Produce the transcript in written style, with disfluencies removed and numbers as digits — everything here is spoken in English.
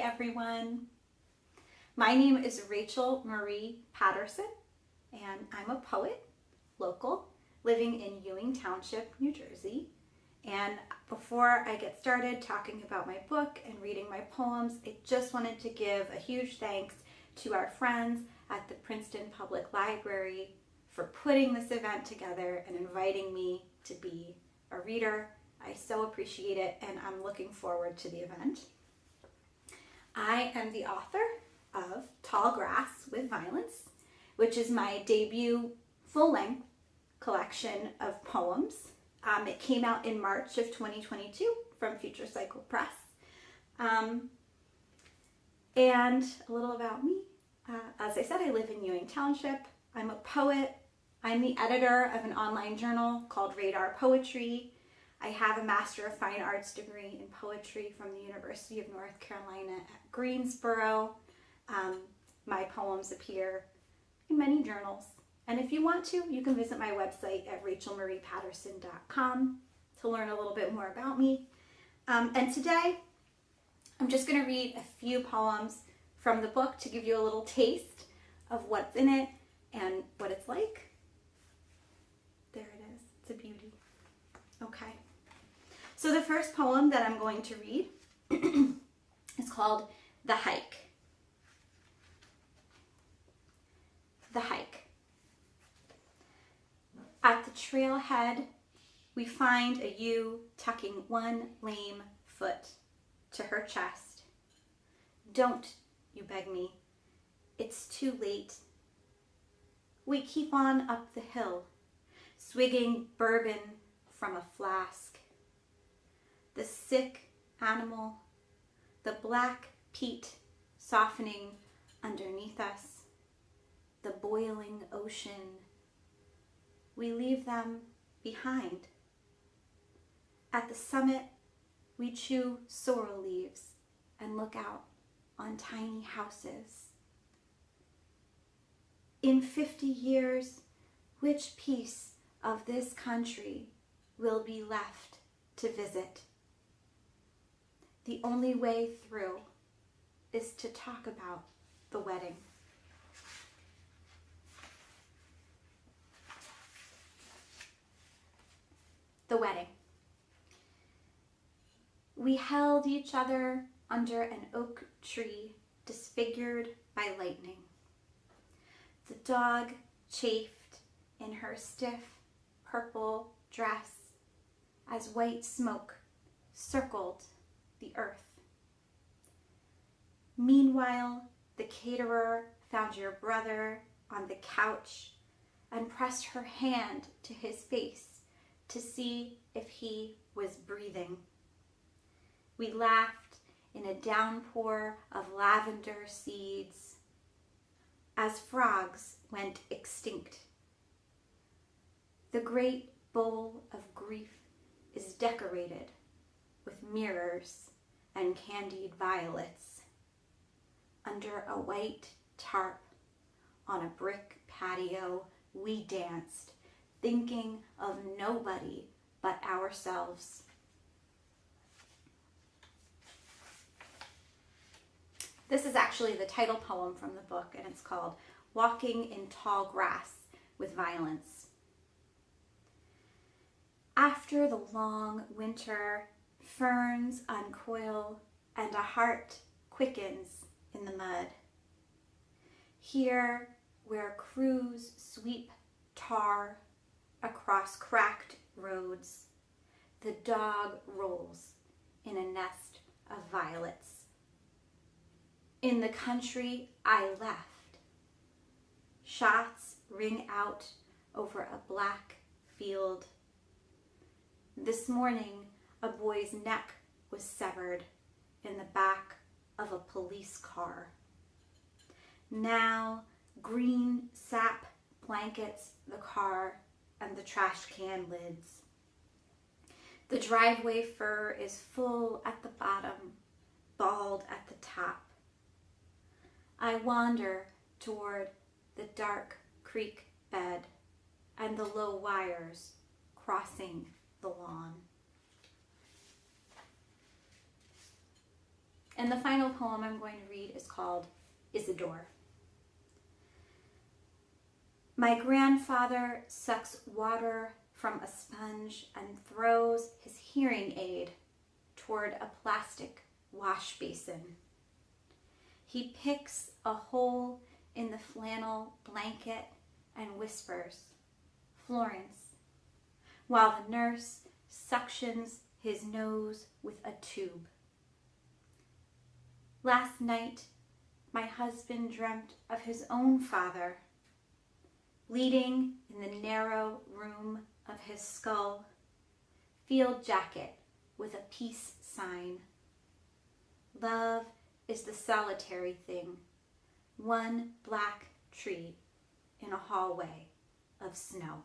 everyone. My name is Rachel Marie Patterson, and I'm a poet, local, living in Ewing Township, New Jersey. And before I get started talking about my book and reading my poems, I just wanted to give a huge thanks to our friends at the Princeton Public Library for putting this event together and inviting me to be a reader. I so appreciate it, and I'm looking forward to the event. I am the author of Tall Grass with Violence, which is my debut full-length collection of poems. It came out in March of 2022 from Future Cycle Press. And a little about me. As I said, I live in Ewing Township. I'm a poet. I'm the editor of an online journal called Radar Poetry. I have a Master of Fine Arts degree in poetry from the University of North Carolina at Greensboro. My poems appear in many journals. And if you want to, you can visit my website at rachelmariepatterson.com to learn a little bit more about me. And today, I'm just going to read a few poems from the book to give you a little taste of what's in it and what it's like. There it is. It's a beauty. Okay. So the first poem that I'm going to read is called The Hike. The Hike. At the trailhead, we find a ewe tucking one lame foot to her chest. Don't, you beg me. It's too late. We keep on up the hill, swigging bourbon from a flask. The sick animal, the black peat softening underneath us, the boiling ocean. We leave them behind. At the summit, we chew sorrel leaves and look out on tiny houses. In 50 years, which piece of this country will be left to visit? The only way through is to talk about the wedding. The wedding. We held each other under an oak tree disfigured by lightning. The dog chafed in her stiff purple dress as white smoke circled the earth. Meanwhile, the caterer found your brother on the couch and pressed her hand to his face to see if he was breathing. We laughed in a downpour of lavender seeds as frogs went extinct. The great bowl of grief is decorated with mirrors and candied violets. Under a white tarp on a brick patio, we danced, thinking of nobody but ourselves. This is actually the title poem from the book, and it's called Walking in Tall Grass with Violence. After the long winter, ferns uncoil and a heart quickens in the mud. Here, where crews sweep tar across cracked roads, the dog rolls in a nest of violets. In the country I left, shots ring out over a black field. This morning, a boy's neck was severed in the back of a police car. Now, green sap blankets the car and the trash can lids. The driveway fur is full at the bottom, bald at the top. I wander toward the dark creek bed and the low wires crossing the lawn. And the final poem I'm going to read is called Isidore. My grandfather sucks water from a sponge and throws his hearing aid toward a plastic wash basin. He picks a hole in the flannel blanket and whispers, Florence, while the nurse suctions his nose with a tube. Last night, my husband dreamt of his own father, bleeding in the narrow room of his skull, field jacket with a peace sign. Love is the solitary thing, one black tree in a hallway of snow.